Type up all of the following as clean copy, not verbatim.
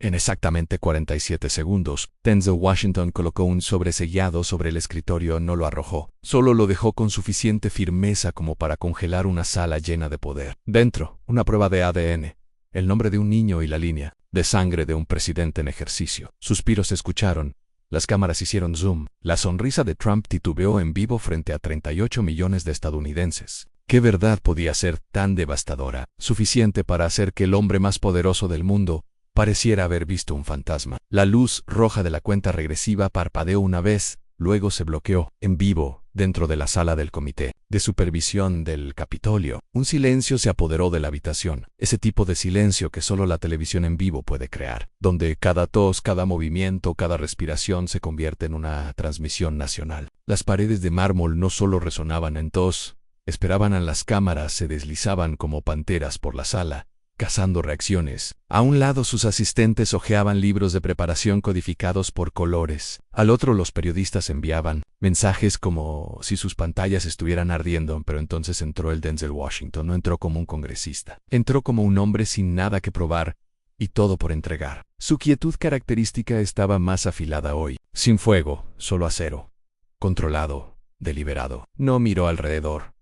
En exactamente 47 segundos, Denzel Washington colocó un sobresellado sobre el escritorio. No lo arrojó. Solo lo dejó con suficiente firmeza como para congelar una sala llena de poder. Dentro, una prueba de ADN, el nombre de un niño y la línea de sangre de un presidente en ejercicio. Suspiros se escucharon. Las cámaras hicieron zoom. La sonrisa de Trump titubeó en vivo frente a 38 millones de estadounidenses. ¿Qué verdad podía ser tan devastadora, suficiente para hacer que el hombre más poderoso del mundo pareciera haber visto un fantasma? La luz roja de la cuenta regresiva parpadeó una vez, luego se bloqueó, en vivo, dentro de la sala del comité de supervisión del Capitolio. Un silencio se apoderó de la habitación, ese tipo de silencio que solo la televisión en vivo puede crear, donde cada tos, cada movimiento, cada respiración se convierte en una transmisión nacional. Las paredes de mármol no solo resonaban en tos, esperaban a las cámaras, se deslizaban como panteras por la sala, cazando reacciones. A un lado sus asistentes hojeaban libros de preparación codificados por colores. Al otro los periodistas enviaban mensajes como si sus pantallas estuvieran ardiendo, pero entonces entró el Denzel Washington. No entró como un congresista. Entró como un hombre sin nada que probar y todo por entregar. Su quietud característica estaba más afilada hoy. Sin fuego, solo acero. Controlado, deliberado. No miró alrededor.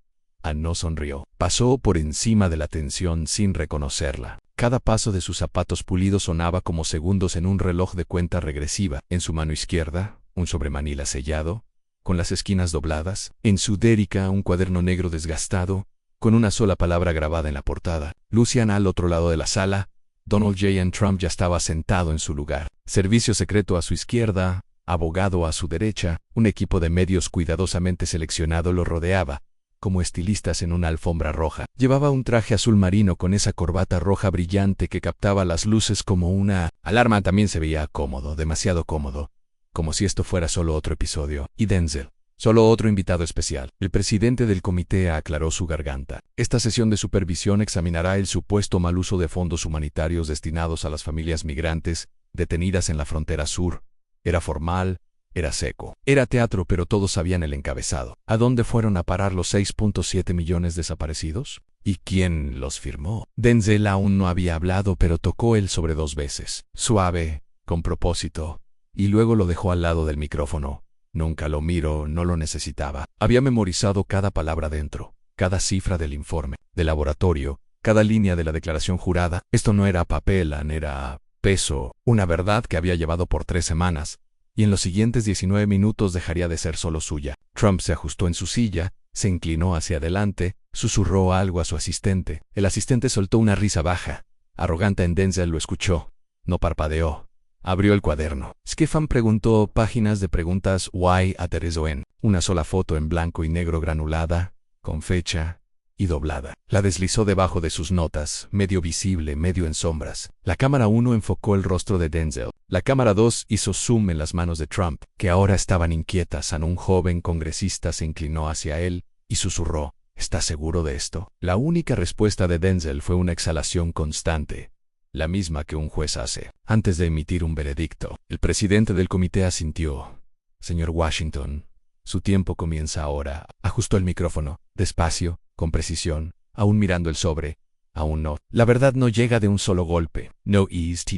No sonrió. Pasó por encima de la tensión sin reconocerla. Cada paso de sus zapatos pulidos sonaba como segundos en un reloj de cuenta regresiva. En su mano izquierda, un sobremanila sellado, con las esquinas dobladas. En su dérica, un cuaderno negro desgastado, con una sola palabra grabada en la portada. Lucian al otro lado de la sala. Donald J. Trump ya estaba sentado en su lugar. Servicio secreto a su izquierda, abogado a su derecha. Un equipo de medios cuidadosamente seleccionado lo rodeaba, como estilistas en una alfombra roja. Llevaba un traje azul marino con esa corbata roja brillante que captaba las luces como una alarma. También se veía cómodo, demasiado cómodo, como si esto fuera solo otro episodio. Y Denzel, solo otro invitado especial. El presidente del comité aclaró su garganta. Esta sesión de supervisión examinará el supuesto mal uso de fondos humanitarios destinados a las familias migrantes detenidas en la frontera sur. Era formal. Era seco. Era teatro, pero todos sabían el encabezado. ¿A dónde fueron a parar los 6.7 millones desaparecidos? ¿Y quién los firmó? Denzel aún no había hablado, pero tocó el sobre 2 veces. Suave, con propósito. Y luego lo dejó al lado del micrófono. Nunca lo miró, no lo necesitaba. Había memorizado cada palabra dentro, cada cifra del informe, del laboratorio, cada línea de la declaración jurada. Esto no era papel, era peso, una verdad que había llevado por 3 semanas. Y en los siguientes 19 minutos dejaría de ser solo suya. Trump se ajustó en su silla, se inclinó hacia adelante, susurró algo a su asistente. El asistente soltó una risa baja, arrogante. Denzel lo escuchó. No parpadeó. Abrió el cuaderno. Skefan preguntó páginas de preguntas. Why aterrizó en una sola foto en blanco y negro granulada, con fecha y doblada. La deslizó debajo de sus notas, medio visible, medio en sombras. La cámara 1 enfocó el rostro de Denzel. La cámara 2 hizo zoom en las manos de Trump, que ahora estaban inquietas. Un joven congresista se inclinó hacia él y susurró, ¿estás seguro de esto? La única respuesta de Denzel fue una exhalación constante, la misma que un juez hace antes de emitir un veredicto. El presidente del comité asintió. Señor Washington, su tiempo comienza ahora. Ajustó el micrófono, despacio, con precisión, aún mirando el sobre. Aún no. La verdad no llega de un solo golpe. No east.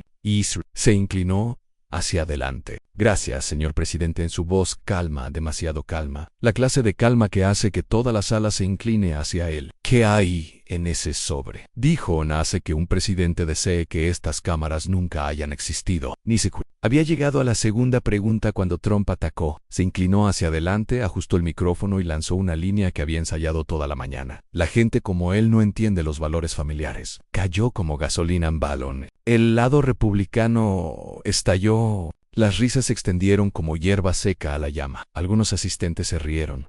Se inclinó hacia adelante. Gracias, señor presidente, en su voz calma, demasiado calma. La clase de calma que hace que toda la sala se incline hacia él. ¿Qué hay en ese sobre? Dijo, hace que un presidente desee que estas cámaras nunca hayan existido. Ni se Había llegado a la segunda pregunta cuando Trump atacó. Se inclinó hacia adelante, ajustó el micrófono y lanzó una línea que había ensayado toda la mañana. La gente como él no entiende los valores familiares. Cayó como gasolina en balón. El lado republicano estalló. Las risas se extendieron como hierba seca a la llama. Algunos asistentes se rieron.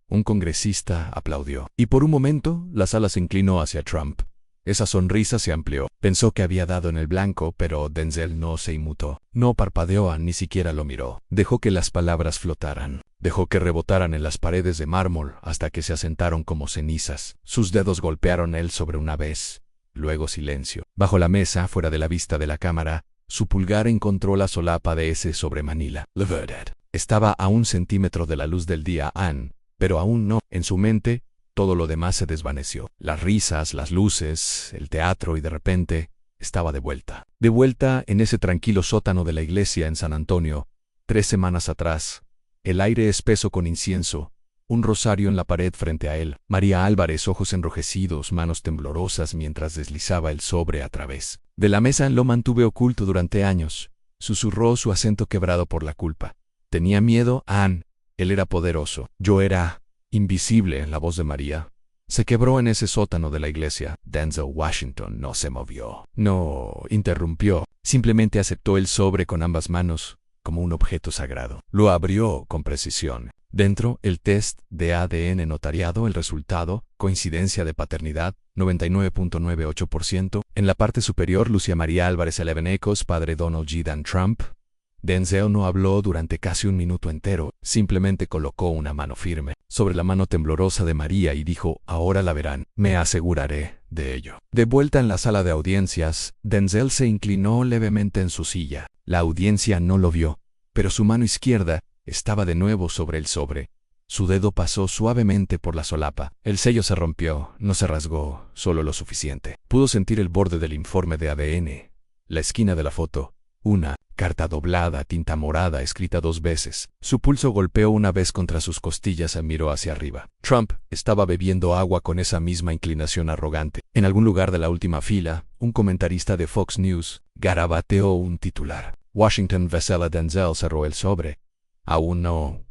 Un congresista aplaudió. Y por un momento, la sala se inclinó hacia Trump. Esa sonrisa se amplió. Pensó que había dado en el blanco, pero Denzel no se inmutó. No parpadeó, ni siquiera lo miró. Dejó que las palabras flotaran. Dejó que rebotaran en las paredes de mármol hasta que se asentaron como cenizas. Sus dedos golpearon él sobre una vez. Luego silencio. Bajo la mesa, fuera de la vista de la cámara, su pulgar encontró la solapa de ese sobre Manila. La verdad. Estaba a 1 centímetro de la luz del día, pero aún no. En su mente, todo lo demás se desvaneció. Las risas, las luces, el teatro y de repente, estaba de vuelta. De vuelta en ese tranquilo sótano de la iglesia en San Antonio, 3 semanas atrás, el aire espeso con incienso, un rosario en la pared frente a él. María Álvarez, ojos enrojecidos, manos temblorosas mientras deslizaba el sobre a través de la mesa. Lo mantuve oculto durante años. Susurró, su acento quebrado por la culpa. Tenía miedo, Ann. Él era poderoso. Yo era invisible. La voz de María se quebró en ese sótano de la iglesia. Denzel Washington no se movió. No interrumpió. Simplemente aceptó el sobre con ambas manos, como un objeto sagrado. Lo abrió con precisión. Dentro, el test de ADN notariado, el resultado, coincidencia de paternidad, 99.98%. En la parte superior, Lucia María Álvarez 11 Ecos, padre Donald J. Dan Trump. Denzel no habló durante casi un minuto entero, simplemente colocó una mano firme sobre la mano temblorosa de María y dijo, ahora la verán, me aseguraré de ello. De vuelta en la sala de audiencias, Denzel se inclinó levemente en su silla. La audiencia no lo vio, pero su mano izquierda estaba de nuevo sobre el sobre. Su dedo pasó suavemente por la solapa. El sello se rompió, no se rasgó, solo lo suficiente. Pudo sentir el borde del informe de ADN, la esquina de la foto, una carta doblada, tinta morada, escrita 2 veces. Su pulso golpeó una vez contra sus costillas y miró hacia arriba. Trump estaba bebiendo agua con esa misma inclinación arrogante. En algún lugar de la última fila, un comentarista de Fox News garabateó un titular. Washington Vesela. Denzel cerró el sobre. Aún no.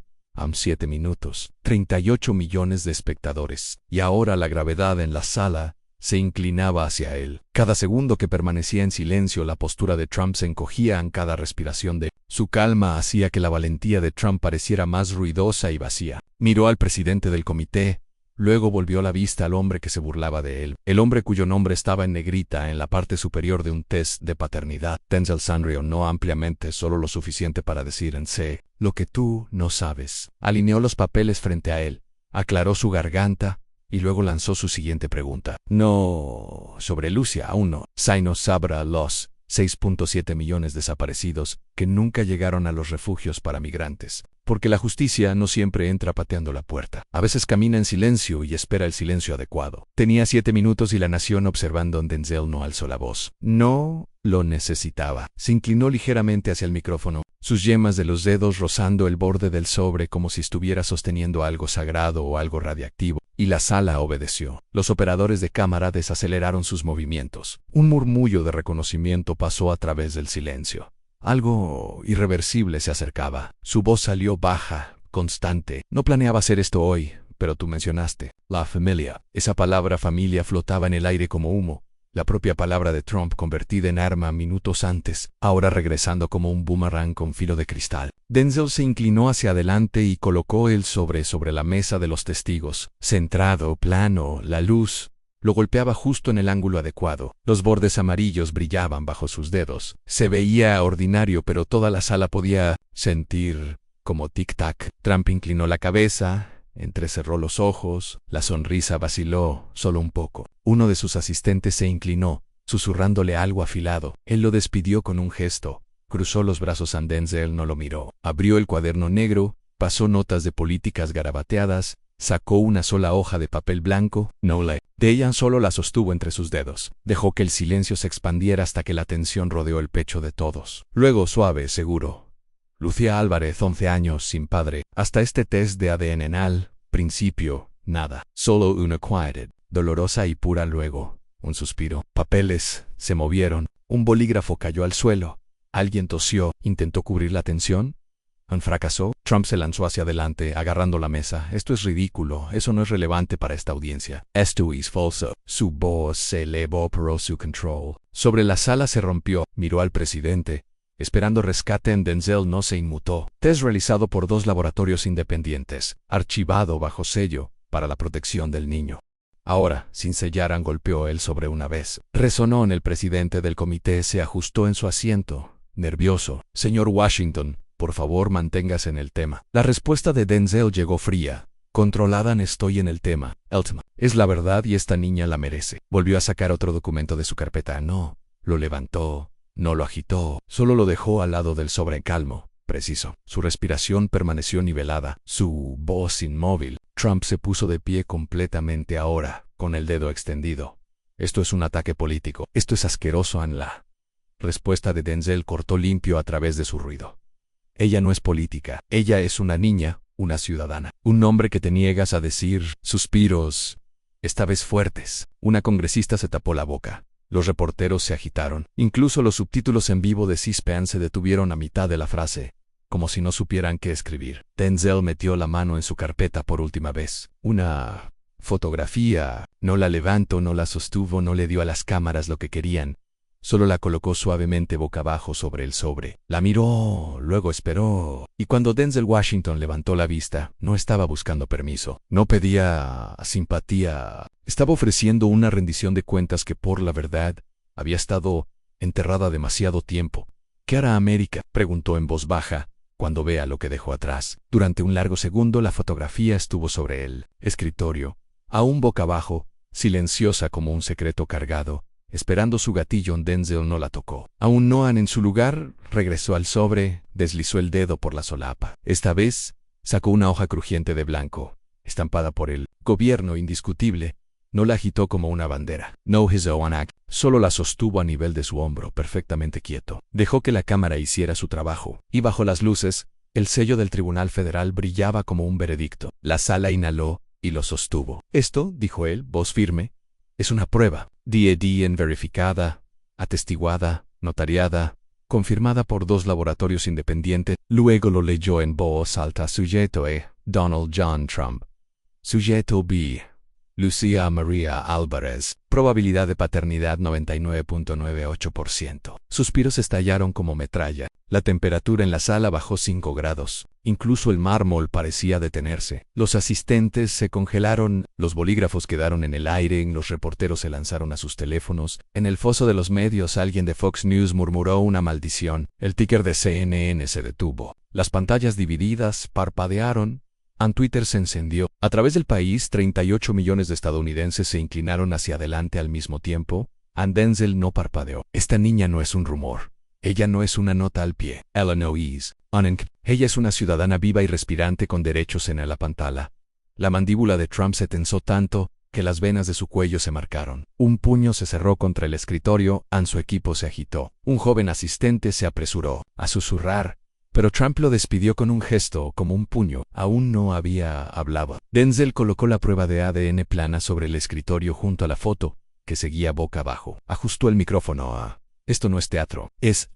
7 minutos. 38 millones de espectadores. Y ahora la gravedad en la sala se inclinaba hacia él. Cada segundo que permanecía en silencio, la postura de Trump se encogía en cada respiración de su calma hacía que la valentía de Trump pareciera más ruidosa y vacía. Miró al presidente del comité, luego volvió la vista al hombre que se burlaba de él, el hombre cuyo nombre estaba en negrita en la parte superior de un test de paternidad. Denzel sonrió, no ampliamente, solo lo suficiente para decir en sé lo que tú no sabes. Alineó los papeles frente a él, aclaró su garganta, y luego lanzó su siguiente pregunta. No, sobre Lucia, aún no. Zaino sabrá los 6.7 millones desaparecidos que nunca llegaron a los refugios para migrantes. Porque la justicia no siempre entra pateando la puerta. A veces camina en silencio y espera el silencio adecuado. Tenía 7 minutos y la nación observando. Denzel no alzó la voz. No lo necesitaba. Se inclinó ligeramente hacia el micrófono, sus yemas de los dedos rozando el borde del sobre como si estuviera sosteniendo algo sagrado o algo radiactivo. Y la sala obedeció. Los operadores de cámara desaceleraron sus movimientos. Un murmullo de reconocimiento pasó a través del silencio. Algo irreversible se acercaba. Su voz salió baja, constante. No planeaba hacer esto hoy, pero tú mencionaste la familia. Esa palabra familia flotaba en el aire como humo. La propia palabra de Trump convertida en arma minutos antes, ahora regresando como un boomerang con filo de cristal. Denzel se inclinó hacia adelante y colocó el sobre la mesa de los testigos. Centrado, plano, la luz lo golpeaba justo en el ángulo adecuado. Los bordes amarillos brillaban bajo sus dedos. Se veía ordinario, pero toda la sala podía sentir como tic-tac. Trump inclinó la cabeza, entrecerró los ojos, la sonrisa vaciló solo un poco. Uno de sus asistentes se inclinó, susurrándole algo afilado. Él lo despidió con un gesto. Cruzó los brazos. Denzel no lo miró. Abrió el cuaderno negro, pasó notas de políticas garabateadas, sacó una sola hoja de papel blanco, no le. De ella solo la sostuvo entre sus dedos. Dejó que el silencio se expandiera hasta que la tensión rodeó el pecho de todos. Luego, suave, seguro. Lucia Álvarez, 11 años, sin padre. Hasta este test de ADN anal, principio, nada. Solo una quietud, dolorosa y pura. Luego, un suspiro. Papeles se movieron. Un bolígrafo cayó al suelo. Alguien tosió. ¿Intentó cubrir la tensión? ¿Fracasó? Trump se lanzó hacia adelante, agarrando la mesa. Esto es ridículo. Eso no es relevante para esta audiencia. Esto es falso. Su voz se elevó por su control. Sobre la sala se rompió. Miró al presidente, esperando rescate. Denzel no se inmutó. Test realizado por 2 laboratorios independientes. Archivado bajo sello, para la protección del niño. Ahora, sin sellar, golpeó él sobre una vez. Resonó en el presidente del comité. Se ajustó en su asiento, nervioso. Señor Washington, por favor, manténgase en el tema. La respuesta de Denzel llegó fría, controlada. Estoy en el tema. El tema es la verdad y esta niña la merece. Volvió a sacar otro documento de su carpeta. No lo levantó, no lo agitó, solo lo dejó al lado del sobre calmo, preciso. Su respiración permaneció nivelada, su voz inmóvil. Trump se puso de pie completamente ahora, con el dedo extendido. Esto es un ataque político. Esto es asqueroso, Ann. La respuesta de Denzel cortó limpio a través de su ruido. Ella no es política. Ella es una niña, una ciudadana. Un nombre que te niegas a decir. Suspiros, esta vez fuertes. Una congresista se tapó la boca. Los reporteros se agitaron. Incluso los subtítulos en vivo de C-SPAN se detuvieron a mitad de la frase, como si no supieran qué escribir. Denzel metió la mano en su carpeta por última vez. Una fotografía. No la levantó, no la sostuvo, no le dio a las cámaras lo que querían. Solo la colocó suavemente boca abajo sobre el sobre. La miró, luego esperó. Y cuando Denzel Washington levantó la vista, no estaba buscando permiso. No pedía simpatía. Estaba ofreciendo una rendición de cuentas que, por la verdad, había estado enterrada demasiado tiempo. ¿Qué hará América?, preguntó en voz baja, cuando vea lo que dejó atrás. Durante un largo segundo la fotografía estuvo sobre el escritorio, aún boca abajo, silenciosa como un secreto cargado. Esperando su gatillo, Denzel no la tocó. Aún no en su lugar, regresó al sobre, deslizó el dedo por la solapa. Esta vez, sacó una hoja crujiente de blanco, estampada por el gobierno indiscutible. No la agitó como una bandera. No his own act. Solo la sostuvo a nivel de su hombro, perfectamente quieto. Dejó que la cámara hiciera su trabajo. Y bajo las luces, el sello del Tribunal Federal brillaba como un veredicto. La sala inhaló y lo sostuvo. Esto, dijo él, voz firme, es una prueba. DEDN verificada, atestiguada, notariada, confirmada por 2 laboratorios independientes. Luego lo leyó en voz alta. Sujeto E. Donald John Trump. Sujeto B. Lucía María Álvarez. Probabilidad de paternidad 99.98%. Suspiros estallaron como metralla. La temperatura en la sala bajó 5 grados. Incluso el mármol parecía detenerse. Los asistentes se congelaron, los bolígrafos quedaron en el aire, los reporteros se lanzaron a sus teléfonos. En el foso de los medios alguien de Fox News murmuró una maldición. El ticker de CNN se detuvo. Las pantallas divididas parpadearon. Twitter se encendió. A través del país, 38 millones de estadounidenses se inclinaron hacia adelante al mismo tiempo. Denzel no parpadeó. Esta niña no es un rumor. Ella no es una nota al pie. Illinois. Ella es una ciudadana viva y respirante con derechos en la pantalla. La mandíbula de Trump se tensó tanto que las venas de su cuello se marcaron. Un puño se cerró contra el escritorio. Su equipo se agitó. Un joven asistente se apresuró a susurrar, pero Trump lo despidió con un gesto, como un puño. Aún no había hablado. Denzel colocó la prueba de ADN plana sobre el escritorio junto a la foto, que seguía boca abajo. Ajustó el micrófono. Esto no es teatro, es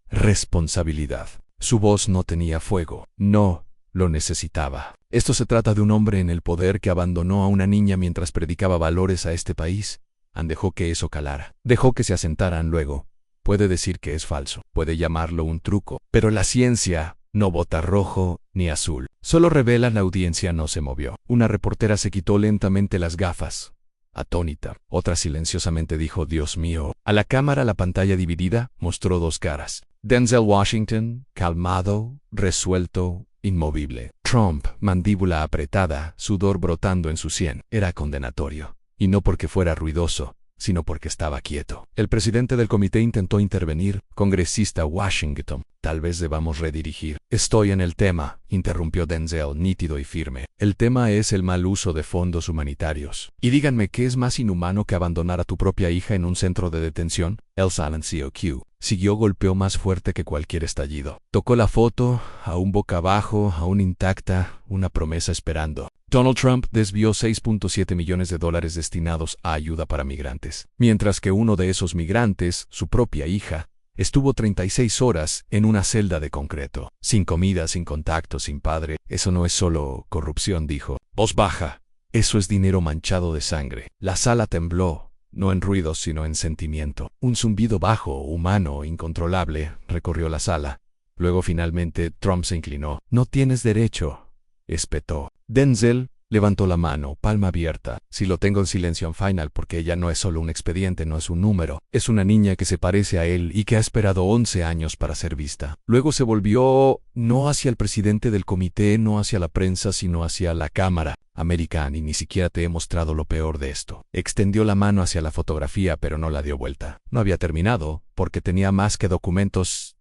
responsabilidad. Su voz no tenía fuego. No lo necesitaba. Esto se trata de un hombre en el poder que abandonó a una niña mientras predicaba valores a este país. Dejó que eso calara. Dejó que se asentaran luego. Puede decir que es falso, puede llamarlo un truco, pero la ciencia no vota rojo ni azul. Solo revela. La audiencia no se movió. Una reportera se quitó lentamente las gafas, atónita. Otra silenciosamente dijo: Dios mío. A la cámara, la pantalla dividida mostró 2 caras. Denzel Washington, calmado, resuelto, inmovible. Trump, mandíbula apretada, sudor brotando en su sien. Era condenatorio. Y no porque fuera ruidoso, sino porque estaba quieto. El presidente del comité intentó intervenir. Congresista Washington, tal vez debamos redirigir. Estoy en el tema, interrumpió Denzel, nítido y firme. El tema es el mal uso de fondos humanitarios. Y díganme, ¿qué es más inhumano que abandonar a tu propia hija en un centro de detención? El silencio Q. Siguió, golpeó más fuerte que cualquier estallido. Tocó la foto, aún boca abajo, aún intacta, una promesa esperando. Donald Trump desvió $6.7 millones destinados a ayuda para migrantes, mientras que uno de esos migrantes, su propia hija, estuvo 36 horas en una celda de concreto, sin comida, sin contacto, sin padre. Eso no es solo corrupción, dijo. Voz baja. Eso es dinero manchado de sangre. La sala tembló, no en ruidos sino en sentimiento. Un zumbido bajo, humano, incontrolable, recorrió la sala. Luego finalmente Trump se inclinó. No tienes derecho, espetó. Denzel levantó la mano, palma abierta. Si lo tengo en silencio en final porque ella no es solo un expediente, no es un número. Es una niña que se parece a él y que ha esperado 11 años para ser vista. Luego se volvió, no hacia el presidente del comité, no hacia la prensa, sino hacia la cámara. American, y ni siquiera te he mostrado lo peor de esto. Extendió la mano hacia la fotografía, pero no la dio vuelta. No había terminado, porque tenía más que documentos.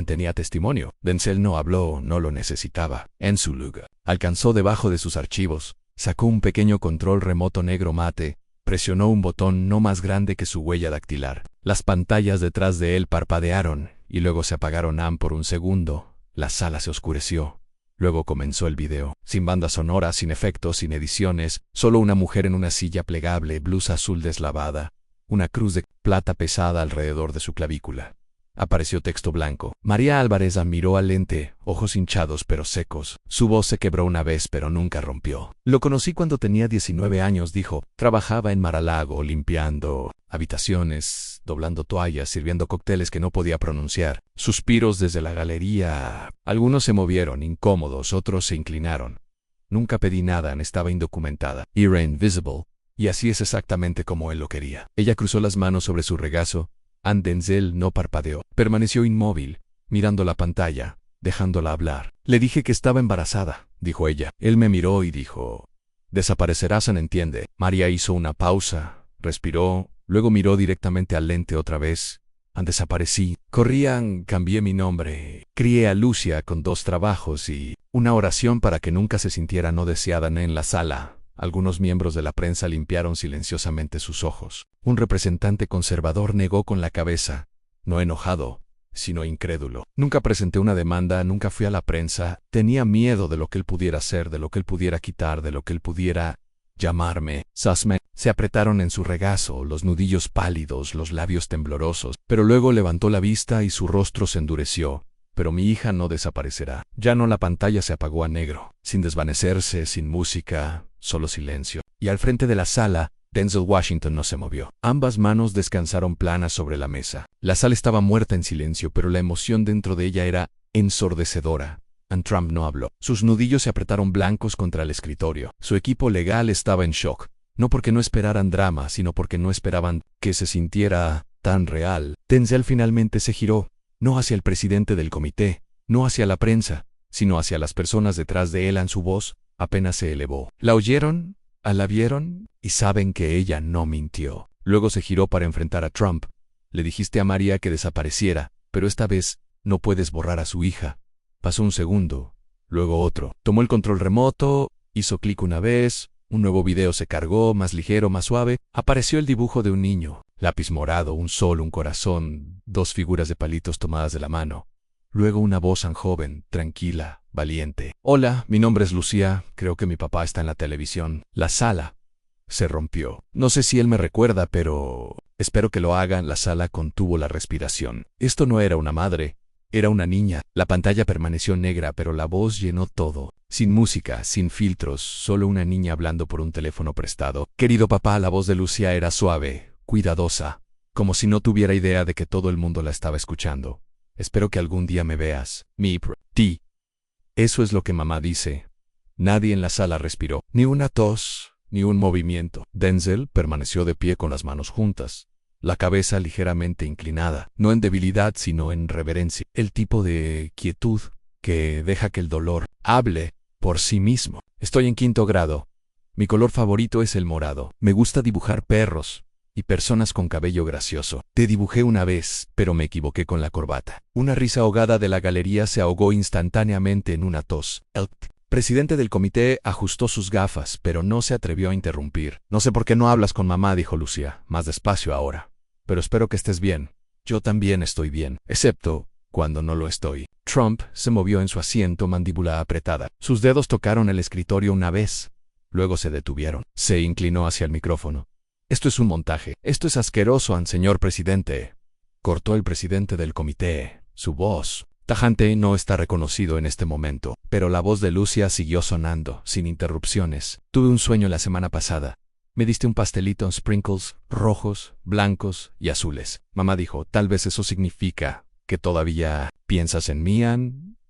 Tenía testimonio. Denzel no habló, no lo necesitaba. En su lugar, alcanzó debajo de sus archivos, sacó un pequeño control remoto negro mate, Presionó un botón no más grande que su huella dactilar. Las pantallas detrás de él parpadearon y luego se apagaron por un segundo. La sala se oscureció. Luego comenzó el video. Sin banda sonora, sin efectos, sin ediciones, solo una mujer en una silla plegable, blusa azul deslavada, una cruz de plata pesada alrededor de su clavícula. Apareció texto blanco. María Álvarez miró al lente, ojos hinchados pero secos. Su voz se quebró una vez pero nunca rompió. Lo conocí cuando tenía 19 años, dijo. Trabajaba en Mar-a-Lago, limpiando habitaciones, doblando toallas, sirviendo cócteles que no podía pronunciar. Suspiros desde la galería. Algunos se movieron, incómodos, otros se inclinaron. Nunca pedí nada, estaba indocumentada. Era invisible. Y así es exactamente como él lo quería. Ella cruzó las manos sobre su regazo. Denzel no parpadeó. Permaneció inmóvil, mirando la pantalla, dejándola hablar. Le dije que estaba embarazada, dijo ella. Él me miró y dijo, desaparecerás, entiende. María hizo una pausa, respiró, luego miró directamente al lente otra vez. Desaparecí. Corrían, cambié mi nombre. Crié a Lucia con 2 trabajos y una oración para que nunca se sintiera no deseada en la sala. Algunos miembros de la prensa limpiaron silenciosamente sus ojos. Un representante conservador negó con la cabeza, no enojado, sino incrédulo. Nunca presenté una demanda, nunca fui a la prensa. Tenía miedo de lo que él pudiera hacer, de lo que él pudiera quitar, de lo que él pudiera llamarme. Sussman se apretaron en su regazo, los nudillos pálidos, los labios temblorosos. Pero luego levantó la vista y su rostro se endureció. Pero mi hija no desaparecerá. Ya no, la pantalla se apagó a negro, sin desvanecerse, sin música, solo silencio. Y al frente de la sala, Denzel Washington no se movió. Ambas manos descansaron planas sobre la mesa. La sala estaba muerta en silencio, pero la emoción dentro de ella era ensordecedora. Trump no habló. Sus nudillos se apretaron blancos contra el escritorio. Su equipo legal estaba en shock. No porque no esperaran drama, sino porque no esperaban que se sintiera tan real. Denzel finalmente se giró. No hacia el presidente del comité, no hacia la prensa, sino hacia las personas detrás de él. Su voz apenas se elevó. ¿La oyeron? ¿La vieron? Y saben que ella no mintió. Luego se giró para enfrentar a Trump. Le dijiste a María que desapareciera, pero esta vez no puedes borrar a su hija. Pasó un segundo, luego otro. Tomó el control remoto, hizo clic una vez, un nuevo video se cargó, más ligero, más suave. Apareció el dibujo de un niño. Lápiz morado, un sol, un corazón, 2 figuras de palitos tomadas de la mano. Luego una voz tan joven, tranquila, valiente. Hola, mi nombre es Lucía, creo que mi papá está en la televisión. La sala se rompió. No sé si él me recuerda, pero espero que lo haga. La sala contuvo la respiración. Esto no era una madre, era una niña. La pantalla permaneció negra, pero la voz llenó todo. Sin música, sin filtros, solo una niña hablando por un teléfono prestado. Querido papá, la voz de Lucía era suave, cuidadosa, como si no tuviera idea de que todo el mundo la estaba escuchando. Espero que algún día me veas. Ti. Eso es lo que mamá dice. Nadie en la sala respiró. Ni una tos, ni un movimiento. Denzel permaneció de pie con las manos juntas, la cabeza ligeramente inclinada, no en debilidad sino en reverencia. El tipo de quietud que deja que el dolor hable por sí mismo. Estoy en 5º grado. Mi color favorito es el morado. Me gusta dibujar perros y personas con cabello gracioso. Te dibujé una vez, pero me equivoqué con la corbata. Una risa ahogada de la galería se ahogó instantáneamente en una tos. El presidente del comité ajustó sus gafas, pero no se atrevió a interrumpir. No sé por qué no hablas con mamá, dijo Lucía, más despacio ahora. Pero espero que estés bien. Yo también estoy bien, excepto cuando no lo estoy. Trump se movió en su asiento, mandíbula apretada. Sus dedos tocaron el escritorio una vez. Luego se detuvieron. Se inclinó hacia el micrófono. Esto es un montaje. Esto es asqueroso, señor presidente. Cortó el presidente del comité. Su voz tajante no está reconocido en este momento, pero la voz de Lucia siguió sonando, sin interrupciones. Tuve un sueño la semana pasada. Me diste un pastelito en sprinkles, rojos, blancos y azules. Mamá dijo, tal vez eso significa que todavía piensas en mí.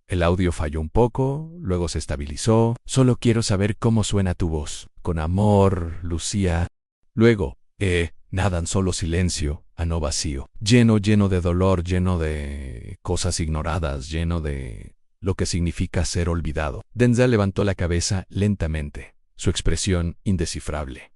El audio falló un poco, luego se estabilizó. Solo quiero saber cómo suena tu voz. Con amor, Lucía. Luego, nadan solo silencio, no vacío. Lleno de dolor, lleno de cosas ignoradas, lleno de lo que significa ser olvidado. Denzel levantó la cabeza lentamente, su expresión indescifrable.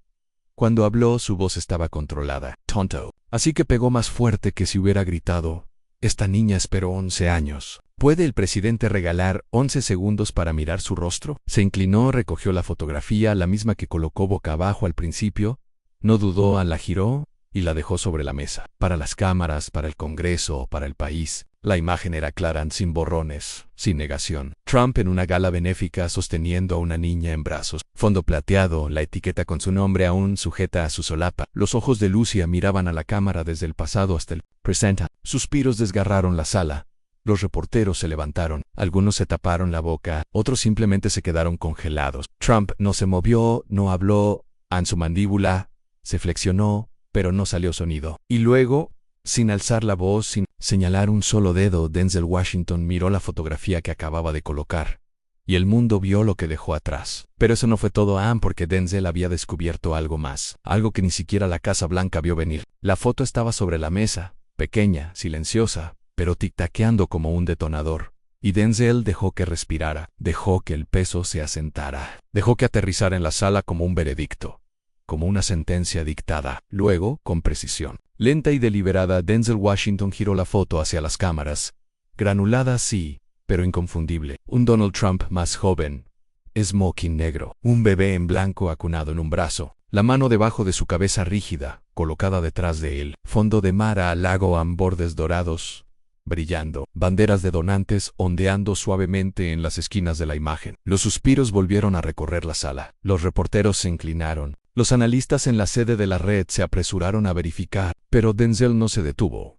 Cuando habló, su voz estaba controlada. Tonto. Así que pegó más fuerte que si hubiera gritado. Esta niña esperó 11 años. ¿Puede el presidente regalar 11 segundos para mirar su rostro? Se inclinó, recogió la fotografía, la misma que colocó boca abajo al principio. No dudó, la giró y la dejó sobre la mesa. Para las cámaras, para el Congreso, para el país. La imagen era clara, sin borrones, sin negación. Trump en una gala benéfica sosteniendo a una niña en brazos. Fondo plateado, la etiqueta con su nombre aún sujeta a su solapa. Los ojos de Lucia miraban a la cámara desde el pasado hasta el presente. Suspiros desgarraron la sala. Los reporteros se levantaron. Algunos se taparon la boca, otros simplemente se quedaron congelados. Trump no se movió, no habló. En su mandíbula se flexionó, pero no salió sonido. Y luego, sin alzar la voz, sin señalar un solo dedo, Denzel Washington miró la fotografía que acababa de colocar. Y el mundo vio lo que dejó atrás. Pero eso no fue todo, porque Denzel había descubierto algo más. Algo que ni siquiera la Casa Blanca vio venir. La foto estaba sobre la mesa, pequeña, silenciosa, pero tic-taqueando como un detonador. Y Denzel dejó que respirara, dejó que el peso se asentara, dejó que aterrizara en la sala como un veredicto, como una sentencia dictada. Luego, con precisión, lenta y deliberada, Denzel Washington giró la foto hacia las cámaras. Granulada sí, pero inconfundible. Un Donald Trump más joven, smoking negro, un bebé en blanco acunado en un brazo, la mano debajo de su cabeza rígida, colocada detrás de él. Fondo de mar al lago, bordes dorados, brillando, banderas de donantes ondeando suavemente en las esquinas de la imagen. Los suspiros volvieron a recorrer la sala. Los reporteros se inclinaron. Los analistas en la sede de la red se apresuraron a verificar, pero Denzel no se detuvo.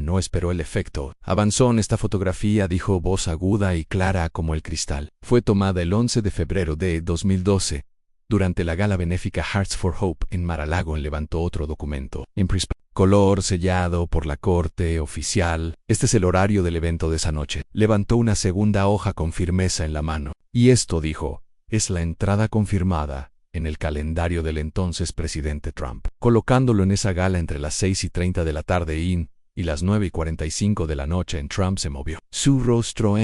No esperó el efecto. Avanzó en esta fotografía, dijo, voz aguda y clara como el cristal. Fue tomada el 11 de febrero de 2012. Durante la gala benéfica Hearts for Hope en Mar-a-Lago. Levantó otro documento. Color sellado por la corte oficial. Este es el horario del evento de esa noche. Levantó una segunda hoja con firmeza en la mano. Y esto, dijo, es la entrada confirmada en el calendario del entonces presidente Trump. Colocándolo en esa gala entre las 6:30 de la tarde y las 9:45 de la noche. Trump se movió. Su rostro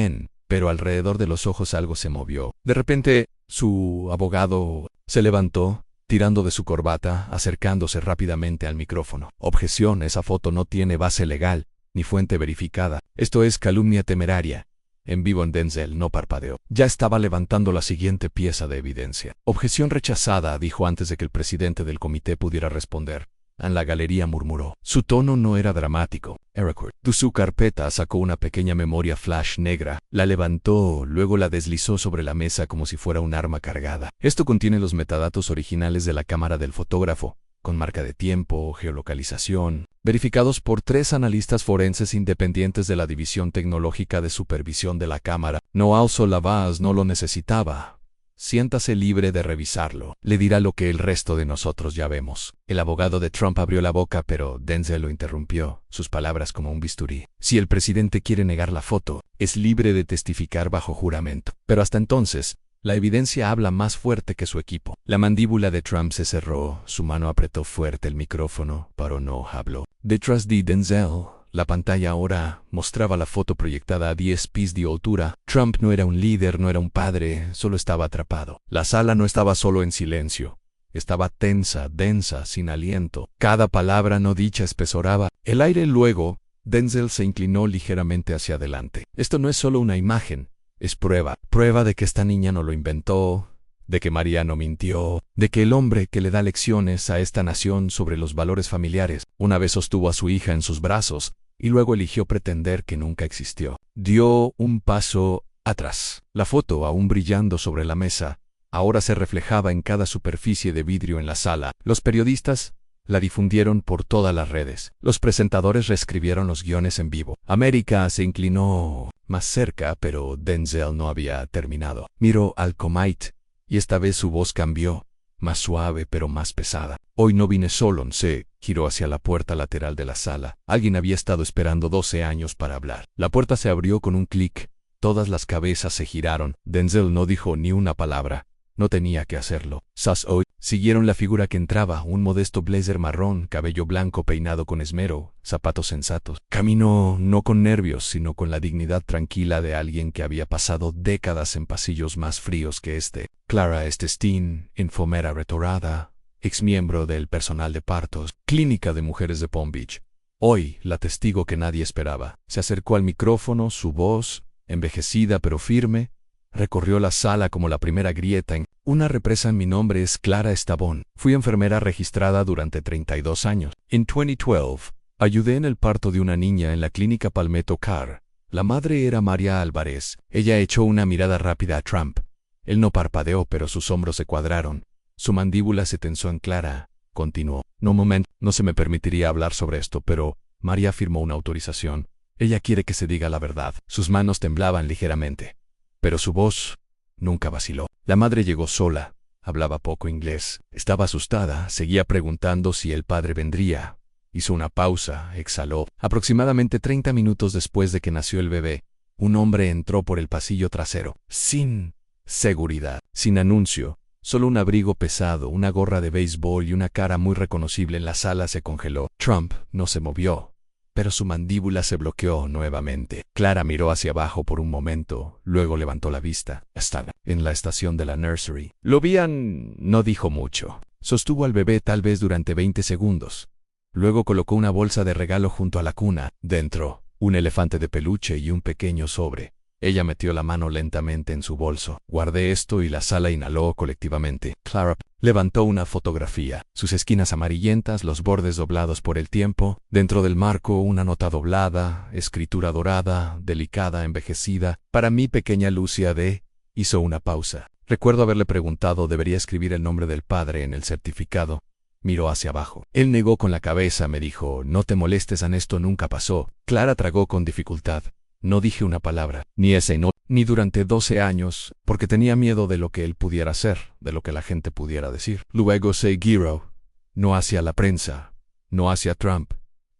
pero alrededor de los ojos algo se movió. De repente, su abogado se levantó, tirando de su corbata, acercándose rápidamente al micrófono. Objeción, esa foto no tiene base legal, ni fuente verificada. Esto es calumnia temeraria. En vivo. Denzel no parpadeó. Ya estaba levantando la siguiente pieza de evidencia. Objeción rechazada, dijo antes de que el presidente del comité pudiera responder. La galería murmuró. Su tono no era dramático. De su carpeta sacó una pequeña memoria flash negra, la levantó, luego la deslizó sobre la mesa como si fuera un arma cargada. Esto contiene los metadatos originales de la cámara del fotógrafo, con marca de tiempo, geolocalización, verificados por 3 analistas forenses independientes de la División Tecnológica de Supervisión de la Cámara. Noel Solavaz no lo necesitaba. Siéntase libre de revisarlo. Le dirá lo que el resto de nosotros ya vemos. El abogado de Trump abrió la boca, pero Denzel lo interrumpió, sus palabras como un bisturí. Si el presidente quiere negar la foto, es libre de testificar bajo juramento. Pero hasta entonces, la evidencia habla más fuerte que su equipo. La mandíbula de Trump se cerró, su mano apretó fuerte el micrófono, pero no habló. Detrás de Denzel, la pantalla ahora mostraba la foto proyectada a 10 pies de altura. Trump no era un líder, no era un padre, solo estaba atrapado. La sala no estaba solo en silencio. Estaba tensa, densa, sin aliento. Cada palabra no dicha espesoraba el aire. Luego, Denzel se inclinó ligeramente hacia adelante. Esto no es solo una imagen, es prueba. Prueba de que esta niña no lo inventó, de que María no mintió, de que el hombre que le da lecciones a esta nación sobre los valores familiares una vez sostuvo a su hija en sus brazos y luego eligió pretender que nunca existió. Dio un paso atrás. La foto, aún brillando sobre la mesa, ahora se reflejaba en cada superficie de vidrio en la sala. Los periodistas la difundieron por todas las redes. Los presentadores reescribieron los guiones en vivo. América se inclinó más cerca, pero Denzel no había terminado. Miró al Comite, y esta vez su voz cambió, más suave pero más pesada. Hoy no vine solo, se giró hacia la puerta lateral de la sala. Alguien había estado esperando 12 años para hablar. La puerta se abrió con un clic. Todas las cabezas se giraron. Denzel no dijo ni una palabra. No tenía que hacerlo. Hoy siguieron la figura que entraba, un modesto blazer marrón, cabello blanco peinado con esmero, zapatos sensatos. Caminó no con nervios, sino con la dignidad tranquila de alguien que había pasado décadas en pasillos más fríos que este. Clara Estestín, enfermera retorada, exmiembro del personal de partos, clínica de mujeres de Palm Beach. Hoy, la testigo que nadie esperaba. Se acercó al micrófono, su voz, envejecida pero firme, Recorrió la sala como la primera grieta en una represa. Mi nombre es Clara Estabón. Fui enfermera registrada durante 32 años. En 2012, ayudé en el parto de una niña en la clínica Palmetto Car. La madre era María Álvarez. Ella echó una mirada rápida a Trump. Él no parpadeó, pero sus hombros se cuadraron. Su mandíbula se tensó en Clara. Continuó. No, momento, no se me permitiría hablar sobre esto, pero María firmó una autorización. Ella quiere que se diga la verdad. Sus manos temblaban ligeramente, pero su voz nunca vaciló. La madre llegó sola. Hablaba poco inglés. Estaba asustada. Seguía preguntando si el padre vendría. Hizo una pausa. Exhaló. Aproximadamente 30 minutos después de que nació el bebé, un hombre entró por el pasillo trasero. Sin seguridad. Sin anuncio. Solo un abrigo pesado, una gorra de béisbol y una cara muy reconocible en la sala se congeló. Trump no se movió, pero su mandíbula se bloqueó nuevamente. Clara miró hacia abajo por un momento, luego levantó la vista. Estaba en la estación de la nursery. Lo vían, no dijo mucho. Sostuvo al bebé tal vez durante 20 segundos. Luego colocó una bolsa de regalo junto a la cuna. Dentro, un elefante de peluche y un pequeño sobre. Ella metió la mano lentamente en su bolso. Guardé esto y la sala inhaló colectivamente. Clara levantó una fotografía. Sus esquinas amarillentas, los bordes doblados por el tiempo. Dentro del marco, una nota doblada, escritura dorada, delicada, envejecida. Para mí, pequeña Lucia D. Hizo una pausa. Recuerdo haberle preguntado, ¿debería escribir el nombre del padre en el certificado? Miró hacia abajo. Él negó con la cabeza, me dijo, no te molestes, esto nunca pasó. Clara tragó con dificultad. No dije una palabra, ni ese no, ni durante 12 años, porque tenía miedo de lo que él pudiera hacer, de lo que la gente pudiera decir. Luego seguiró, no hacia la prensa, no hacia Trump,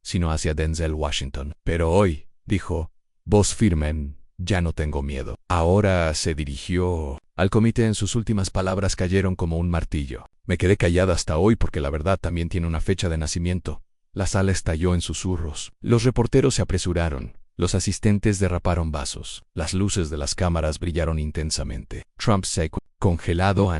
sino hacia Denzel Washington. Pero hoy, dijo, voz firme, ya no tengo miedo. Ahora se dirigió al comité. En sus últimas palabras cayeron como un martillo. Me quedé callada hasta hoy porque la verdad también tiene una fecha de nacimiento. La sala estalló en susurros. Los reporteros se apresuraron. Los asistentes derraparon vasos. Las luces de las cámaras brillaron intensamente. Trump seco, congelado,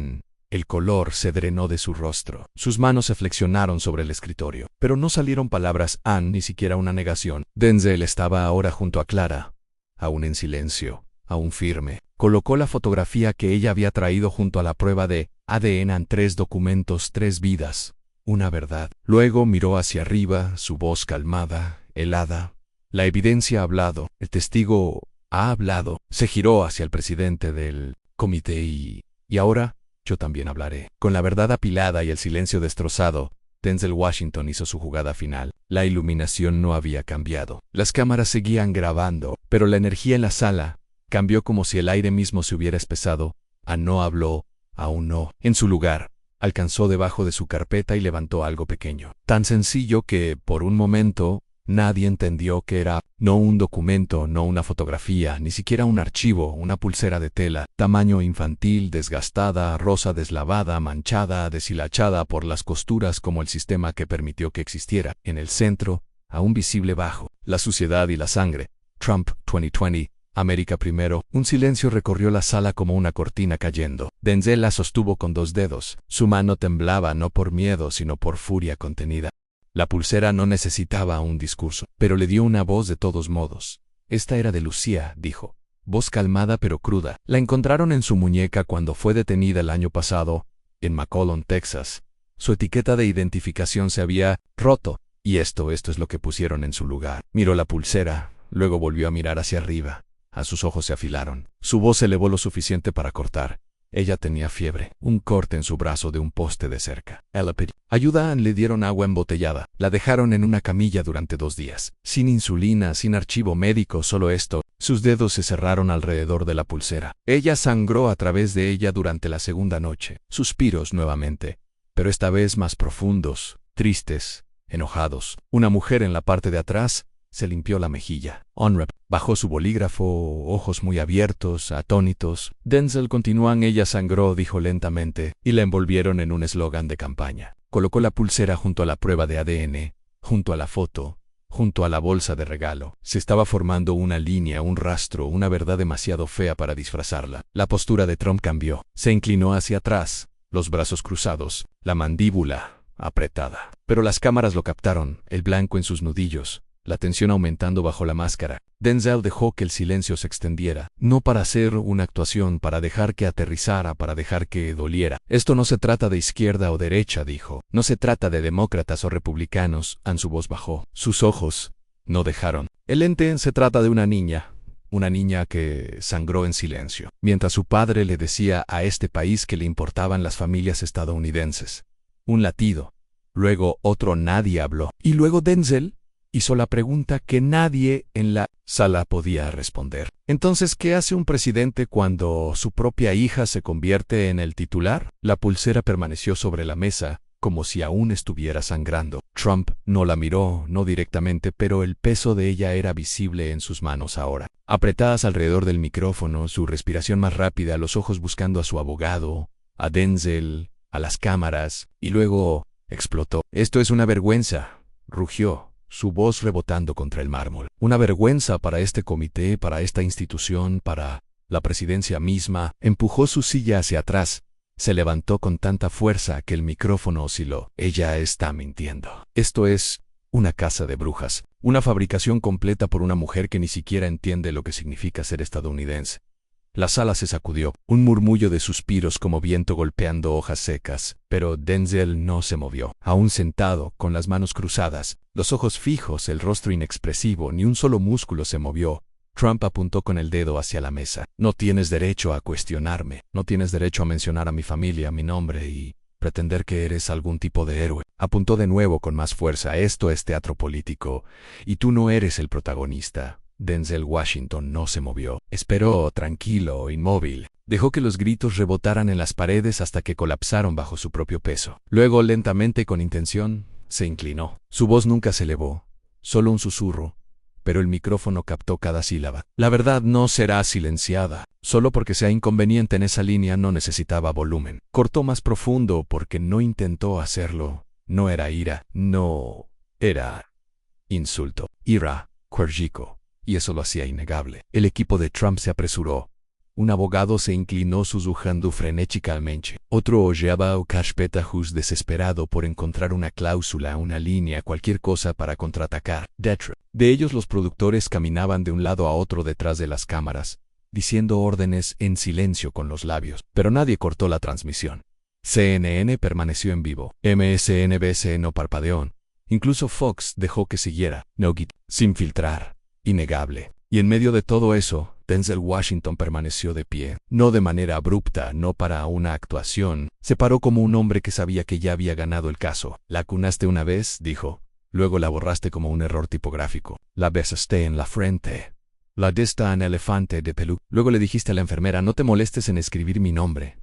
el color se drenó de su rostro. Sus manos se flexionaron sobre el escritorio. Pero no salieron palabras, ni siquiera una negación. Denzel estaba ahora junto a Clara, aún en silencio, aún firme. Colocó la fotografía que ella había traído junto a la prueba de ADN en 3 documentos, 3 vidas, una verdad. Luego miró hacia arriba, su voz calmada, helada. La evidencia ha hablado, el testigo ha hablado. Se giró hacia el presidente del comité y ahora yo también hablaré. Con la verdad apilada y el silencio destrozado, Denzel Washington hizo su jugada final. La iluminación no había cambiado. Las cámaras seguían grabando, pero la energía en la sala cambió como si el aire mismo se hubiera espesado. No habló, aún no. En su lugar, alcanzó debajo de su carpeta y levantó algo pequeño. Tan sencillo que, por un momento, nadie entendió que era no un documento, no una fotografía, ni siquiera un archivo, una pulsera de tela, tamaño infantil, desgastada, rosa deslavada, manchada, deshilachada por las costuras como el sistema que permitió que existiera. En el centro, aún visible bajo, la suciedad y la sangre. Trump 2020, América primero. Un silencio recorrió la sala como una cortina cayendo. Denzel la sostuvo con 2 dedos. Su mano temblaba no por miedo, sino por furia contenida. La pulsera no necesitaba un discurso, pero le dio una voz de todos modos. Esta era de Lucía, dijo. Voz calmada pero cruda. La encontraron en su muñeca cuando fue detenida el año pasado, en McAllen, Texas. Su etiqueta de identificación se había roto, y esto es lo que pusieron en su lugar. Miró la pulsera, luego volvió a mirar hacia arriba. A sus ojos se afilaron. Su voz se elevó lo suficiente para cortar. Ella tenía fiebre. Un corte en su brazo de un poste de cerca. Ella pidió ayuda. Le dieron agua embotellada. La dejaron en una camilla durante 2 días. Sin insulina, sin archivo médico, solo esto. Sus dedos se cerraron alrededor de la pulsera. Ella sangró a través de ella durante la segunda noche. Suspiros nuevamente, pero esta vez más profundos, tristes, enojados. Una mujer en la parte de atrás se limpió la mejilla. Onrep bajó su bolígrafo, ojos muy abiertos, atónitos. Denzel continúan. Ella sangró, dijo lentamente, y la envolvieron en un eslogan de campaña. Colocó la pulsera junto a la prueba de ADN, junto a la foto, junto a la bolsa de regalo. Se estaba formando una línea, un rastro, una verdad demasiado fea para disfrazarla. La postura de Trump cambió. Se inclinó hacia atrás, los brazos cruzados, la mandíbula apretada. Pero las cámaras lo captaron, el blanco en sus nudillos, la tensión aumentando bajo la máscara. Denzel dejó que el silencio se extendiera, no para hacer una actuación, para dejar que aterrizara, para dejar que doliera. Esto no se trata de izquierda o derecha, dijo. No se trata de demócratas o republicanos. Su voz bajó. Sus ojos no dejaron. El ente se trata de una niña que sangró en silencio, mientras su padre le decía a este país que le importaban las familias estadounidenses. Un latido. Luego otro nadie habló. Y luego Denzel hizo la pregunta que nadie en la sala podía responder. Entonces, ¿qué hace un presidente cuando su propia hija se convierte en el titular? La pulsera permaneció sobre la mesa, como si aún estuviera sangrando. Trump no la miró, no directamente, pero el peso de ella era visible en sus manos ahora. Apretadas alrededor del micrófono, su respiración más rápida, los ojos buscando a su abogado, a Denzel, a las cámaras, y luego explotó. «Esto es una vergüenza», rugió, su voz rebotando contra el mármol. «Una vergüenza para este comité, para esta institución, para la presidencia misma». Empujó su silla hacia atrás. Se levantó con tanta fuerza que el micrófono osciló. «Ella está mintiendo. Esto es una casa de brujas, una fabricación completa por una mujer que ni siquiera entiende lo que significa ser estadounidense». La sala se sacudió, un murmullo de suspiros como viento golpeando hojas secas, pero Denzel no se movió. Aún sentado, con las manos cruzadas, los ojos fijos, el rostro inexpresivo, ni un solo músculo se movió. Trump apuntó con el dedo hacia la mesa. «No tienes derecho a cuestionarme, no tienes derecho a mencionar a mi familia, mi nombre y pretender que eres algún tipo de héroe». Apuntó de nuevo con más fuerza. «Esto es teatro político, y tú no eres el protagonista». Denzel Washington no se movió. Esperó, tranquilo, inmóvil. Dejó que los gritos rebotaran en las paredes hasta que colapsaron bajo su propio peso. Luego, lentamente y con intención, se inclinó. Su voz nunca se elevó, solo un susurro, pero el micrófono captó cada sílaba. «La verdad no será silenciada. Solo porque sea inconveniente en esa línea no necesitaba volumen». Cortó más profundo porque no intentó hacerlo. No era ira, no era insulto. Ira, cuergico. Y eso lo hacía innegable. El equipo de Trump se apresuró. Un abogado se inclinó susurrando frenéticamente. Otro hojeaba o carpetajos desesperado por encontrar una cláusula, una línea, cualquier cosa para contraatacar. De ellos los productores caminaban de un lado a otro detrás de las cámaras, diciendo órdenes en silencio con los labios. Pero nadie cortó la transmisión. CNN permaneció en vivo. MSNBC no parpadeó. Incluso Fox dejó que siguiera. Sin filtrar. Innegable. Y en medio de todo eso, Denzel Washington permaneció de pie. No de manera abrupta, no para una actuación. Se paró como un hombre que sabía que ya había ganado el caso. «La acunaste una vez», dijo. «Luego la borraste como un error tipográfico. La besaste en la frente. La diste a un elefante de pelú. Luego le dijiste a la enfermera, no te molestes en escribir mi nombre».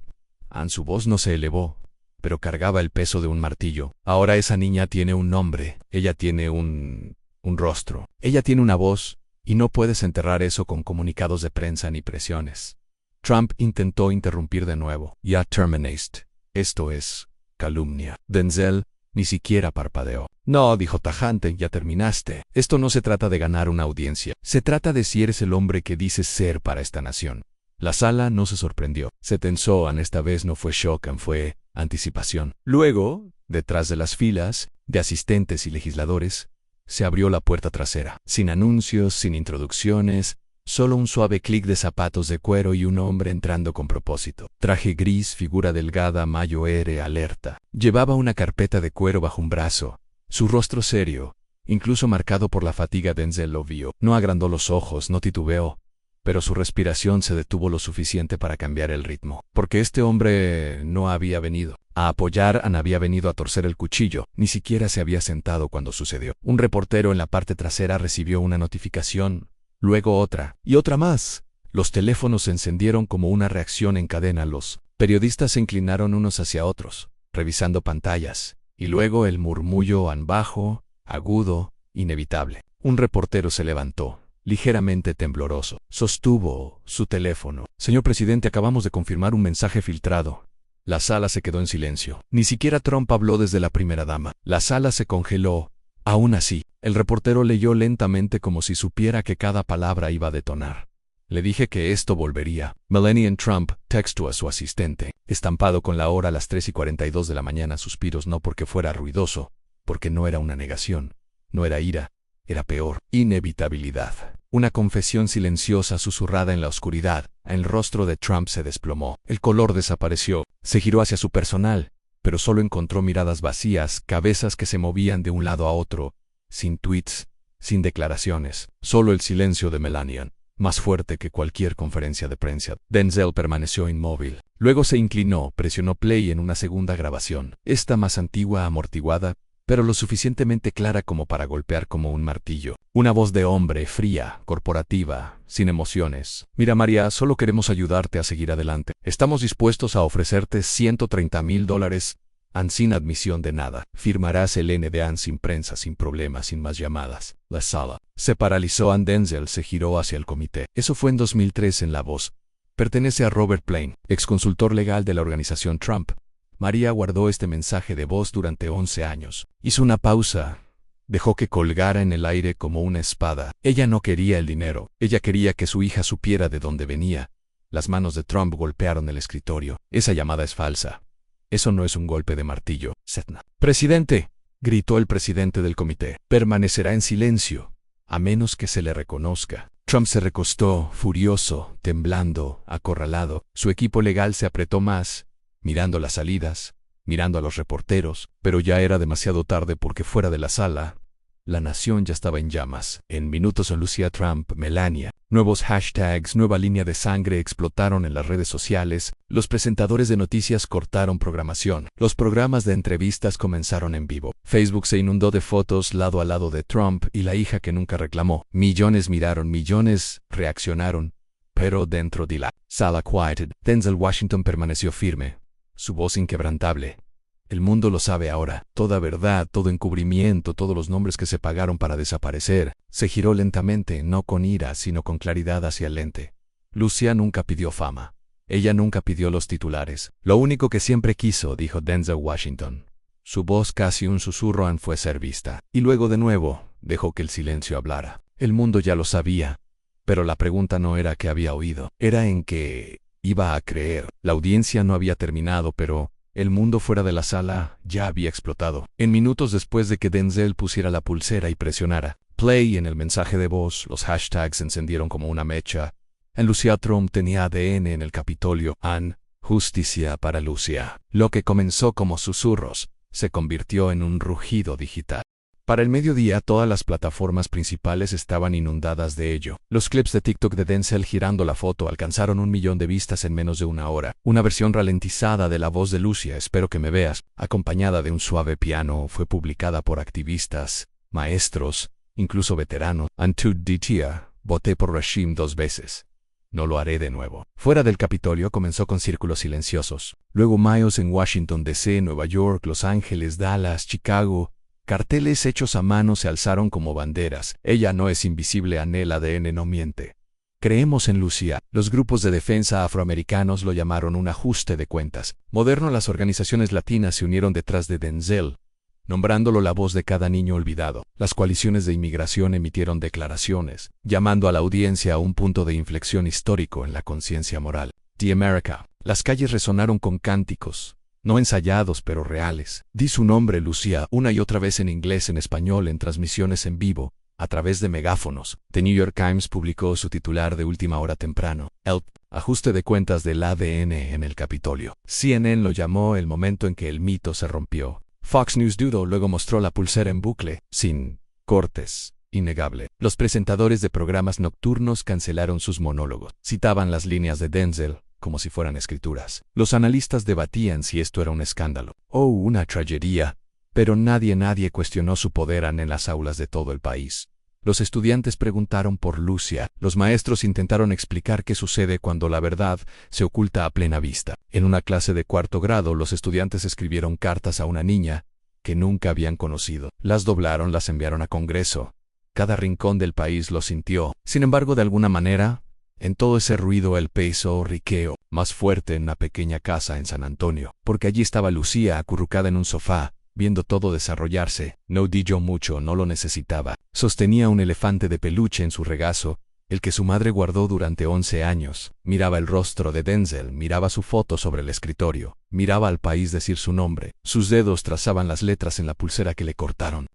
Su voz no se elevó, pero cargaba el peso de un martillo. «Ahora esa niña tiene un nombre. Ella tiene un rostro. Ella tiene una voz, y no puedes enterrar eso con comunicados de prensa ni presiones». Trump intentó interrumpir de nuevo. «Ya terminaste. Esto es calumnia». Denzel ni siquiera parpadeó. «No», dijo tajante, «ya terminaste. Esto no se trata de ganar una audiencia. Se trata de si eres el hombre que dices ser para esta nación». La sala no se sorprendió. Se tensó. Esta vez no fue shock, fue anticipación. Luego, detrás de las filas de asistentes y legisladores, se abrió la puerta trasera. Sin anuncios, sin introducciones, solo un suave clic de zapatos de cuero y un hombre entrando con propósito. Traje gris, figura delgada, mayo R, alerta. Llevaba una carpeta de cuero bajo un brazo. Su rostro serio, incluso marcado por la fatiga. Denzel lo vio. No agrandó los ojos, no titubeó, pero su respiración se detuvo lo suficiente para cambiar el ritmo. Porque este hombre no había venido a apoyar, había venido a torcer el cuchillo. Ni siquiera se había sentado cuando sucedió. Un reportero en la parte trasera recibió una notificación, luego otra, y otra más. Los teléfonos se encendieron como una reacción en cadena. Los periodistas se inclinaron unos hacia otros, revisando pantallas, y luego el murmullo bajo, agudo, inevitable. Un reportero se levantó, ligeramente tembloroso. Sostuvo su teléfono. «Señor presidente, acabamos de confirmar un mensaje filtrado». La sala se quedó en silencio. Ni siquiera Trump habló desde la primera dama. La sala se congeló. Aún así, el reportero leyó lentamente como si supiera que cada palabra iba a detonar. «Le dije que esto volvería». Melania Trump textó a su asistente, estampado con la hora a las 3:42 de la mañana. Suspiros, no porque fuera ruidoso, porque no era una negación, no era ira. era peor. Inevitabilidad. Una confesión silenciosa susurrada en la oscuridad. El rostro de Trump se desplomó. El color desapareció. Se giró hacia su personal, pero solo encontró miradas vacías, cabezas que se movían de un lado a otro, sin tweets, sin declaraciones. Solo el silencio de Melania, más fuerte que cualquier conferencia de prensa. Denzel permaneció inmóvil. Luego se inclinó, presionó play en una segunda grabación. Esta más antigua, amortiguada, pero lo suficientemente clara como para golpear como un martillo. Una voz de hombre, fría, corporativa, sin emociones. Mira, María, solo queremos ayudarte a seguir adelante. Estamos dispuestos a ofrecerte $130,000, sin admisión de nada. Firmarás el NDA sin prensa, sin problemas, sin más llamadas. La sala se paralizó. Denzel se giró hacia el comité. Eso fue en 2003 en La Voz. Pertenece a Robert Plain, exconsultor legal de la organización Trump. María guardó este mensaje de voz durante 11 años. Hizo una pausa. Dejó que colgara en el aire como una espada. Ella no quería el dinero. Ella quería que su hija supiera de dónde venía. Las manos de Trump golpearon el escritorio. Esa llamada es falsa. Eso no es un golpe de martillo. Setna. «Presidente», gritó el presidente del comité, «permanecerá en silencio, a menos que se le reconozca». Trump se recostó, furioso, temblando, acorralado. Su equipo legal se apretó más, mirando las salidas, mirando a los reporteros, pero ya era demasiado tarde porque fuera de la sala, la nación ya estaba en llamas. En minutos enlucía Trump, Melania. Nuevos hashtags, nueva línea de sangre explotaron en las redes sociales. Los presentadores de noticias cortaron programación. Los programas de entrevistas comenzaron en vivo. Facebook se inundó de fotos lado a lado de Trump y la hija que nunca reclamó. Millones miraron, millones reaccionaron. Pero dentro de la sala quieted, Denzel Washington permaneció firme, su voz inquebrantable. El mundo lo sabe ahora. Toda verdad, todo encubrimiento, todos los nombres que se pagaron para desaparecer. Se giró lentamente, no con ira, sino con claridad hacia el lente. Lucia nunca pidió fama. Ella nunca pidió los titulares. Lo único que siempre quiso, dijo Denzel Washington. Su voz, casi un susurro, fue ser vista. Y luego de nuevo, dejó que el silencio hablara. El mundo ya lo sabía. Pero la pregunta no era qué había oído. Era en qué iba a creer. La audiencia no había terminado, pero el mundo fuera de la sala ya había explotado. En minutos después de que Denzel pusiera la pulsera y presionara play en el mensaje de voz, los hashtags se encendieron como una mecha. En Lucia Trump tenía ADN en el Capitolio. Justicia para Lucia. Lo que comenzó como susurros se convirtió en un rugido digital. Para el mediodía, todas las plataformas principales estaban inundadas de ello. Los clips de TikTok de Denzel girando la foto alcanzaron 1 millón de vistas en menos de una hora. Una versión ralentizada de la voz de Lucia, «Espero que me veas», acompañada de un suave piano, fue publicada por activistas, maestros, incluso veteranos. «Antud ditia, voté por Rashim 2 veces. No lo haré de nuevo». Fuera del Capitolio comenzó con círculos silenciosos. Luego mayos en Washington D.C., Nueva York, Los Ángeles, Dallas, Chicago. Carteles hechos a mano se alzaron como banderas. «Ella no es invisible, el ADN no miente. Creemos en Lucia». Los grupos de defensa afroamericanos lo llamaron un ajuste de cuentas. Moderno, las organizaciones latinas se unieron detrás de Denzel, nombrándolo la voz de cada niño olvidado. Las coaliciones de inmigración emitieron declaraciones, llamando a la audiencia a un punto de inflexión histórico en la conciencia moral. «The America». Las calles resonaron con cánticos, no ensayados pero reales. «Di su nombre, Lucia», una y otra vez en inglés, en español, en transmisiones en vivo, a través de megáfonos. The New York Times publicó su titular de última hora temprano: «El ajuste de cuentas del ADN en el Capitolio». CNN lo llamó el momento en que el mito se rompió. Fox News dudó, luego mostró la pulsera en bucle, sin cortes. Innegable. Los presentadores de programas nocturnos cancelaron sus monólogos. Citaban las líneas de Denzel como si fueran escrituras. Los analistas debatían si esto era un escándalo o una tragedia, pero nadie cuestionó su poder en las aulas de todo el país. Los estudiantes preguntaron por Lucia. Los maestros intentaron explicar qué sucede cuando la verdad se oculta a plena vista. En una clase de 4º grado, los estudiantes escribieron cartas a una niña que nunca habían conocido. Las doblaron, las enviaron a Congreso. Cada rincón del país lo sintió. Sin embargo, de alguna manera, en todo ese ruido, el peso riqueo más fuerte en la pequeña casa en San Antonio, porque allí estaba Lucia acurrucada en un sofá, viendo todo desarrollarse. No dijo mucho, no lo necesitaba. Sostenía un elefante de peluche en su regazo, el que su madre guardó durante 11 años. Miraba el rostro de Denzel, miraba su foto sobre el escritorio, miraba al país decir su nombre. Sus dedos trazaban las letras en la pulsera que le cortaron.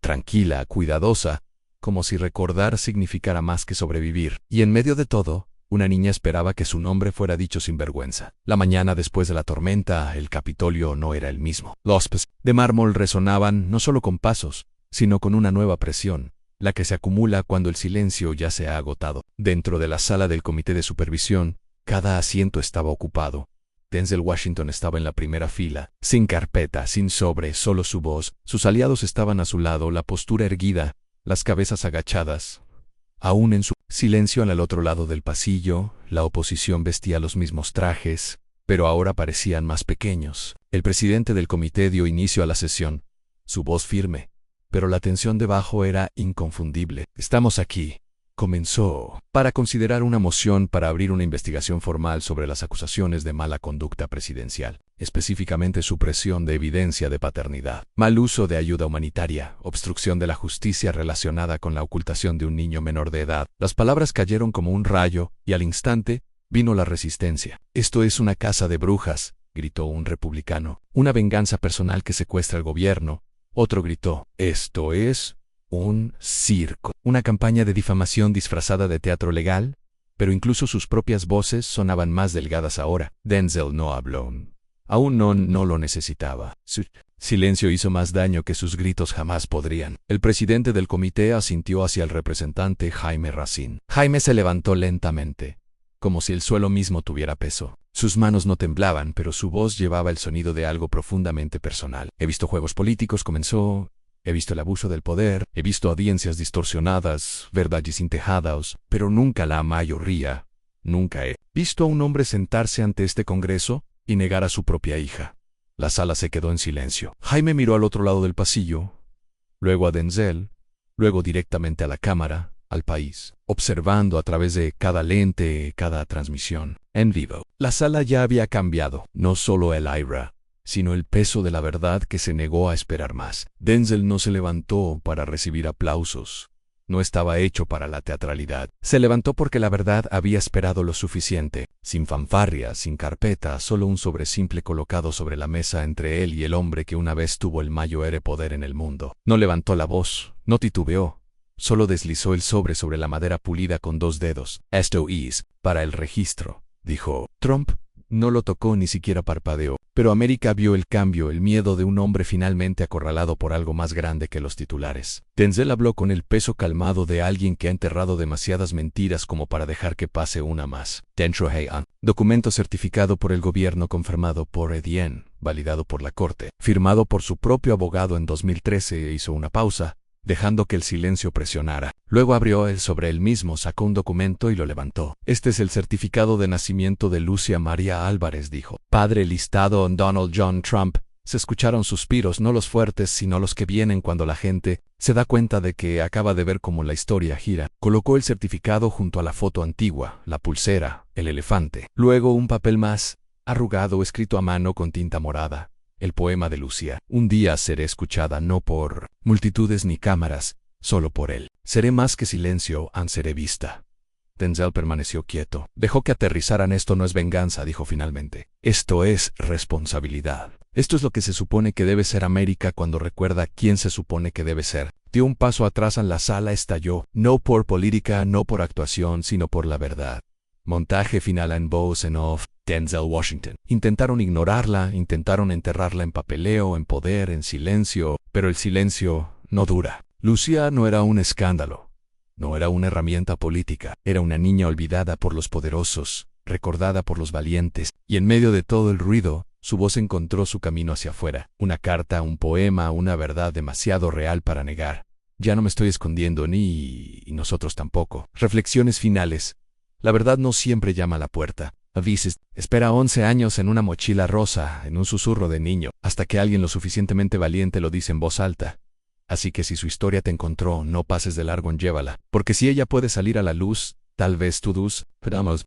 Tranquila, cuidadosa, como si recordar significara más que sobrevivir. Y en medio de todo, una niña esperaba que su nombre fuera dicho sin vergüenza. La mañana después de la tormenta, el Capitolio no era el mismo. Los pies de mármol resonaban no solo con pasos, sino con una nueva presión, la que se acumula cuando el silencio ya se ha agotado. Dentro de la sala del comité de supervisión, cada asiento estaba ocupado. Denzel Washington estaba en la primera fila, sin carpeta, sin sobre, solo su voz. Sus aliados estaban a su lado, la postura erguida, las cabezas agachadas. Aún en su silencio al otro lado del pasillo, la oposición vestía los mismos trajes, pero ahora parecían más pequeños. El presidente del comité dio inicio a la sesión, su voz firme, pero la tensión debajo era inconfundible. Estamos aquí, comenzó, para considerar una moción para abrir una investigación formal sobre las acusaciones de mala conducta presidencial, específicamente supresión de evidencia de paternidad, mal uso de ayuda humanitaria, obstrucción de la justicia relacionada con la ocultación de un niño menor de edad. Las palabras cayeron como un rayo, y al instante vino la resistencia. Esto es una casa de brujas, gritó un republicano. Una venganza personal que secuestra al gobierno. Otro gritó, esto es un circo. Una campaña de difamación disfrazada de teatro legal, pero incluso sus propias voces sonaban más delgadas ahora. Denzel no habló. Aún no lo necesitaba. Su silencio hizo más daño que sus gritos jamás podrían. El presidente del comité asintió hacia el representante Jaime Racine. Jaime se levantó lentamente, como si el suelo mismo tuviera peso. Sus manos no temblaban, pero su voz llevaba el sonido de algo profundamente personal. He visto juegos políticos, comenzó. He visto el abuso del poder, he visto audiencias distorsionadas, verdades intejadas, pero nunca la mayoría. Nunca he visto a un hombre sentarse ante este Congreso y negar a su propia hija. La sala se quedó en silencio. Jaime miró al otro lado del pasillo, luego a Denzel, luego directamente a la cámara, al país, observando a través de cada lente, cada transmisión, en vivo. La sala ya había cambiado, no solo el aire, sino el peso de la verdad que se negó a esperar más. Denzel no se levantó para recibir aplausos. No estaba hecho para la teatralidad. Se levantó porque la verdad había esperado lo suficiente. Sin fanfarrias, sin carpeta, solo un sobre simple colocado sobre la mesa entre él y el hombre que una vez tuvo el mayor poder en el mundo. No levantó la voz, no titubeó. Solo deslizó el sobre la madera pulida con 2 dedos. Esto es para el registro, dijo. Trump no lo tocó, ni siquiera parpadeó. Pero América vio el cambio, el miedo de un hombre finalmente acorralado por algo más grande que los titulares. Denzel habló con el peso calmado de alguien que ha enterrado demasiadas mentiras como para dejar que pase una más. Dentro Heian. Documento certificado por el gobierno, confirmado por Etienne, validado por la corte, firmado por su propio abogado en 2013. Hizo una pausa, dejando que el silencio presionara. Luego abrió el sobre él mismo, sacó un documento y lo levantó. Este es el certificado de nacimiento de Lucia María Álvarez, dijo. Padre listado en Donald John Trump. Se escucharon suspiros, no los fuertes, sino los que vienen cuando la gente se da cuenta de que acaba de ver cómo la historia gira. Colocó el certificado junto a la foto antigua, la pulsera, el elefante. Luego un papel más, arrugado, escrito a mano con tinta morada. El poema de Lucia. Un día seré escuchada no por multitudes ni cámaras, solo por él. Seré más que silencio, seré vista. Denzel permaneció quieto. Dejó que aterrizaran. Esto no es venganza, dijo finalmente. Esto es responsabilidad. Esto es lo que se supone que debe ser América cuando recuerda quién se supone que debe ser. Dio un paso atrás en la sala, estalló. No por política, no por actuación, sino por la verdad. Montaje final en voz en off. Denzel Washington. Intentaron ignorarla, intentaron enterrarla en papeleo, en poder, en silencio, pero el silencio no dura. Lucia no era un escándalo, no era una herramienta política, era una niña olvidada por los poderosos, recordada por los valientes, y en medio de todo el ruido, su voz encontró su camino hacia afuera. Una carta, un poema, una verdad demasiado real para negar. Ya no me estoy escondiendo y nosotros tampoco. Reflexiones finales. La verdad no siempre llama a la puerta. A veces, espera 11 años en una mochila rosa, en un susurro de niño, hasta que alguien lo suficientemente valiente lo dice en voz alta. Así que si su historia te encontró, no pases de largo en llévala, porque si ella puede salir a la luz, tal vez tú dus, esperamos.